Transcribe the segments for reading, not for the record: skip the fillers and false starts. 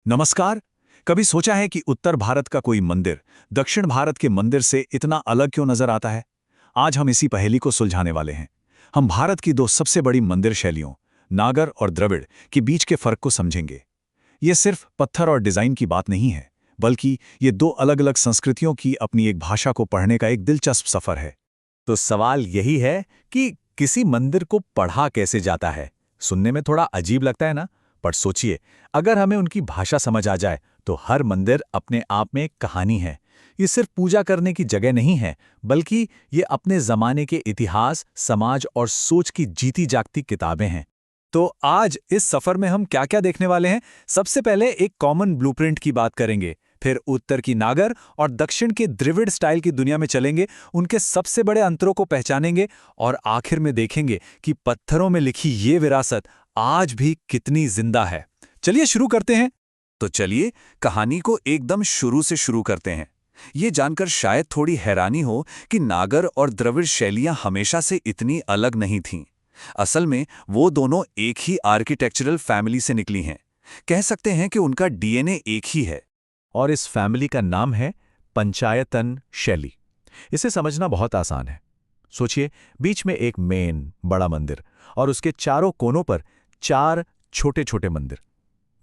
नमस्कार। कभी सोचा है कि उत्तर भारत का कोई मंदिर दक्षिण भारत के मंदिर से इतना अलग क्यों नजर आता है? आज हम इसी पहेली को सुलझाने वाले हैं। हम भारत की दो सबसे बड़ी मंदिर शैलियों, नागर और द्रविड़, के बीच के फर्क को समझेंगे। ये सिर्फ पत्थर और डिजाइन की बात नहीं है, बल्कि ये दो अलग अलग संस्कृतियों की अपनी एक भाषा को पढ़ने का एक दिलचस्प सफर है। तो सवाल यही है कि किसी मंदिर को पढ़ा कैसे जाता है। सुनने में थोड़ा अजीब लगता है ना, पर सोचिए, अगर हमें उनकी भाषा समझ आ जाए तो हर मंदिर अपने आप में एक कहानी है। ये सिर्फ पूजा करने की जगह नहीं है, बल्कि ये अपने जमाने के इतिहास, समाज और सोच की जीती जागती किताबें हैं। तो आज इस सफर में हम क्या-क्या देखने वाले हैं? सबसे पहले एक कॉमन ब्लूप्रिंट की बात करेंगे, फिर उत्तर की नागर और दक्षिण के द्रविड़ स्टाइल की दुनिया में चलेंगे, उनके सबसे बड़े अंतरों को पहचानेंगे और आखिर में देखेंगे कि पत्थरों में लिखी ये विरासत आज भी कितनी जिंदा है। चलिए शुरू करते हैं। तो चलिए कहानी को एकदम शुरू से शुरू करते हैं। ये जानकर शायद थोड़ी हैरानी हो कि नागर और द्रविड़ शैलियां हमेशा से इतनी अलग नहीं थीं। असल में वो दोनों एक ही आर्किटेक्चरल फैमिली से निकली हैं। कह सकते हैं कि उनका डीएनए एक ही है। और इस फैमिली का नाम है पंचायतन शैली। इसे समझना बहुत आसान है। सोचिए, बीच में एक मेन बड़ा मंदिर और उसके चारों कोनों पर चार छोटे छोटे मंदिर।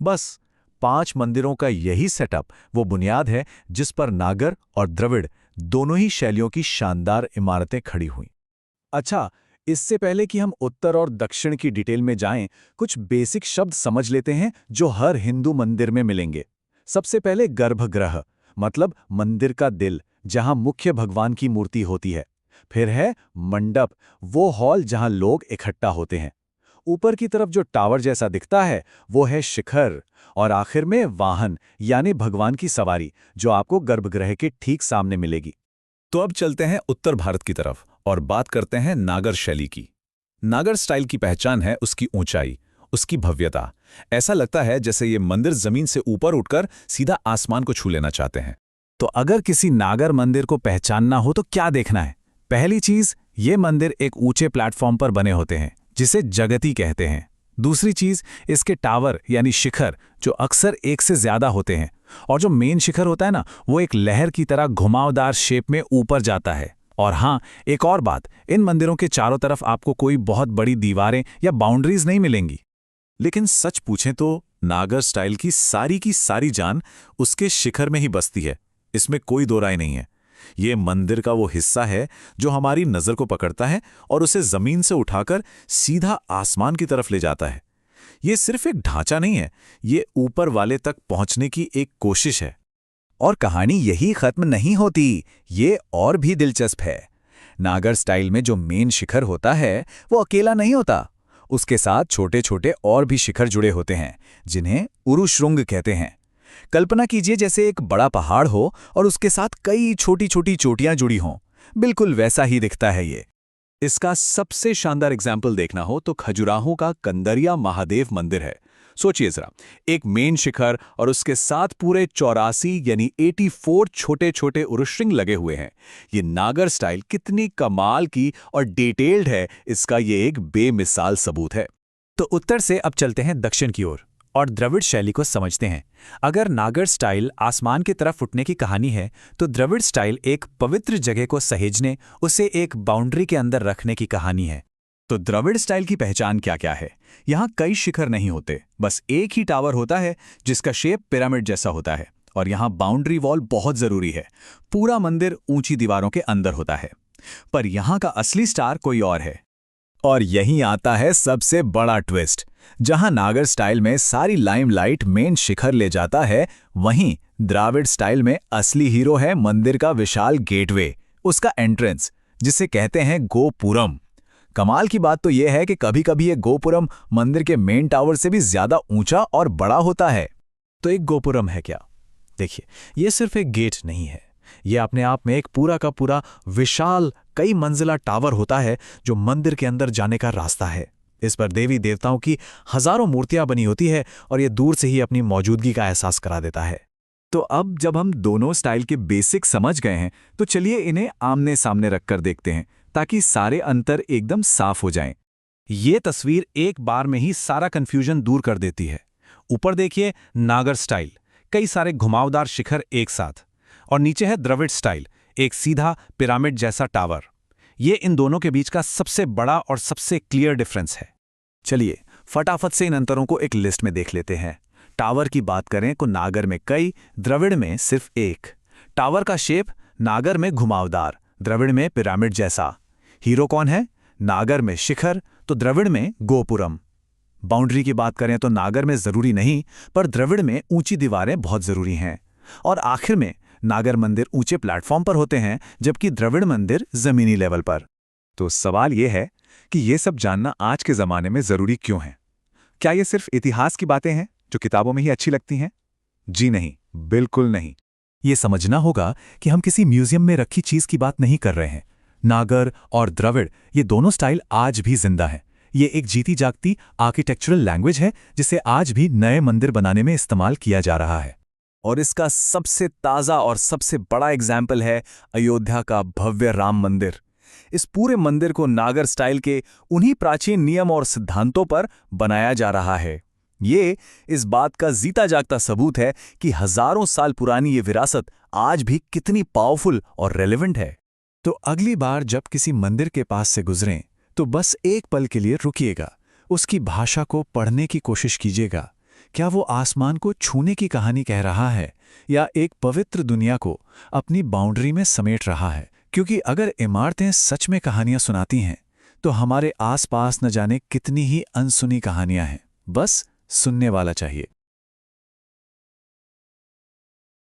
बस 5 मंदिरों का यही सेटअप वो बुनियाद है जिस पर नागर और द्रविड़ दोनों ही शैलियों की शानदार इमारतें खड़ी हुईं। अच्छा, इससे पहले कि हम उत्तर और दक्षिण की डिटेल में जाएं, कुछ बेसिक शब्द समझ लेते हैं जो हर हिंदू मंदिर में मिलेंगे। सबसे पहले गर्भगृह, मतलब मंदिर का दिल, जहां मुख्य भगवान की मूर्ति होती है। फिर है मंडप, वो हॉल जहां लोग इकट्ठा होते हैं। ऊपर की तरफ जो टावर जैसा दिखता है वो है शिखर, और आखिर में वाहन यानी भगवान की सवारी, जो आपको गर्भगृह के ठीक सामने मिलेगी। तो अब चलते हैं उत्तर भारत की तरफ और बात करते हैं नागर शैली की। नागर स्टाइल की पहचान है उसकी ऊंचाई, उसकी भव्यता। ऐसा लगता है जैसे ये मंदिर जमीन से ऊपर उठकर सीधा आसमान को छू लेना चाहते हैं। तो अगर किसी नागर मंदिर को पहचानना हो तो क्या देखना है? पहली चीज, ये मंदिर एक ऊंचे प्लेटफॉर्म पर बने होते हैं, जिसे जगती कहते हैं। दूसरी चीज, इसके टावर यानी शिखर, जो अक्सर एक से ज्यादा होते हैं। और जो मेन शिखर होता है ना, वो एक लहर की तरह घुमावदार शेप में ऊपर जाता है। और हाँ, एक और बात, इन मंदिरों के चारों तरफ आपको कोई बहुत बड़ी दीवारें या बाउंड्रीज नहीं मिलेंगी। लेकिन सच पूछें तो नागर स्टाइल की सारी जान उसके शिखर में ही बसती है। इसमें कोई दो राय नहीं है। ये मंदिर का वो हिस्सा है जो हमारी नजर को पकड़ता है और उसे जमीन से उठाकर सीधा आसमान की तरफ ले जाता है। ये सिर्फ एक ढांचा नहीं है, ये ऊपर वाले तक पहुंचने की एक कोशिश है। और कहानी यही खत्म नहीं होती, ये और भी दिलचस्प है। नागर स्टाइल में जो मेन शिखर होता है वो अकेला नहीं होता, उसके साथ छोटे छोटे और भी शिखर जुड़े होते हैं, जिन्हें उरुश्रृंग कहते हैं। कल्पना कीजिए जैसे एक बड़ा पहाड़ हो और उसके साथ कई छोटी छोटी चोटियां जुड़ी हों। बिल्कुल वैसा ही दिखता है ये। इसका सबसे शानदार एग्जाम्पल देखना हो तो खजुराहो का कंदरिया महादेव मंदिर है। सोचिए जरा, एक मेन शिखर और उसके साथ पूरे 84 यानी 84 छोटे छोटे उरुश्रृंग लगे हुए हैं। ये नागर स्टाइल कितनी कमाल की और डिटेल्ड है, इसका ये एक बेमिसाल सबूत है। तो उत्तर से अब चलते हैं दक्षिण की ओर और द्रविड़ शैली को समझते हैं। अगर नागर स्टाइल आसमान की तरफ उठने की कहानी है, तो द्रविड़ स्टाइल एक पवित्र जगह को सहेजने, उसे एक बाउंड्री के अंदर रखने की कहानी है। तो द्रविड़ स्टाइल की पहचान क्या-क्या है? यहाँ कई शिखर नहीं होते, बस एक ही टावर होता है जिसका शेप पिरामिड जैसा होता है। और यहाँ बाउंड्री वॉल बहुत जरूरी है। पूरा मंदिर ऊंची दीवारों के अंदर होता है। पर यहाँ का असली स्टार कोई और है। और यहीं आता है सबसे बड़ा ट्विस्ट। जहां नागर स्टाइल में सारी लाइमलाइट मेन शिखर ले जाता है, वहीं द्राविड़ स्टाइल में असली हीरो है मंदिर का विशाल गेटवे, उसका एंट्रेंस, जिसे कहते हैं गोपुरम। कमाल की बात तो यह है कि कभी-कभी ये गोपुरम मंदिर के मेन टावर से भी ज्यादा ऊंचा और बड़ा होता है। तो एक गोपुरम है क्या? देखिए, ये सिर्फ एक गेट नहीं है। ये अपने आप में एक पूरा का पूरा विशाल कई मंजिला टावर होता है जो मंदिर के अंदर जाने का रास्ता है। इस पर देवी देवताओं की हजारों मूर्तियां बनी होती है और ये दूर से ही अपनी मौजूदगी का एहसास करा देता है। तो अब जब हम दोनों स्टाइल के बेसिक समझ गए हैं, तो चलिए इन्हें आमने सामने रखकर देखते हैं, ताकि सारे अंतर एकदम साफ हो जाएं। ये तस्वीर एक बार में ही सारा कंफ्यूजन दूर कर देती है। ऊपर देखिए नागर स्टाइल, कई सारे घुमावदार शिखर एक साथ, और नीचे है द्रविड़ स्टाइल, एक सीधा पिरामिड जैसा टावर। ये इन दोनों के बीच का सबसे बड़ा और सबसे क्लियर डिफरेंस है। चलिए फटाफट से इन अंतरों को एक लिस्ट में देख लेते हैं। टावर की बात करें तो नागर में कई, द्रविड़ में सिर्फ एक। टावर का शेप नागर में घुमावदार, द्रविड़ में पिरामिड जैसा। हीरो कौन है? नागर में शिखर तो द्रविड़ में गोपुरम। बाउंड्री की बात करें तो नागर में जरूरी नहीं, पर द्रविड़ में ऊंची दीवारें बहुत जरूरी हैं। और आखिर में नागर मंदिर ऊंचे प्लेटफॉर्म पर होते हैं, जबकि द्रविड़ मंदिर जमीनी लेवल पर। तो सवाल ये है कि ये सब जानना आज के ज़माने में ज़रूरी क्यों है? क्या ये सिर्फ इतिहास की बातें हैं जो किताबों में ही अच्छी लगती हैं? जी नहीं, बिल्कुल नहीं। ये समझना होगा कि हम किसी म्यूजियम में रखी चीज़ की बात नहीं कर रहे हैं। नागर और द्रविड़ ये दोनों स्टाइल आज भी जिंदा हैं। ये एक जीती जागती आर्किटेक्चरल लैंग्वेज है जिसे आज भी नए मंदिर बनाने में इस्तेमाल किया जा रहा है। और इसका सबसे ताज़ा और सबसे बड़ा एग्जाम्पल है अयोध्या का भव्य राम मंदिर। इस पूरे मंदिर को नागर स्टाइल के उन्हीं प्राचीन नियम और सिद्धांतों पर बनाया जा रहा है। ये इस बात का जीता जागता सबूत है कि हजारों साल पुरानी ये विरासत आज भी कितनी पावरफुल और रेलेवेंट है। तो अगली बार जब किसी मंदिर के पास से गुजरें तो बस एक पल के लिए रुकिएगा, उसकी भाषा को पढ़ने की कोशिश कीजिएगा। क्या वो आसमान को छूने की कहानी कह रहा है या एक पवित्र दुनिया को अपनी बाउंड्री में समेट रहा है? क्योंकि अगर इमारतें सच में कहानियां सुनाती हैं तो हमारे आसपास न जाने कितनी ही अनसुनी कहानियां हैं, बस सुनने वाला चाहिए।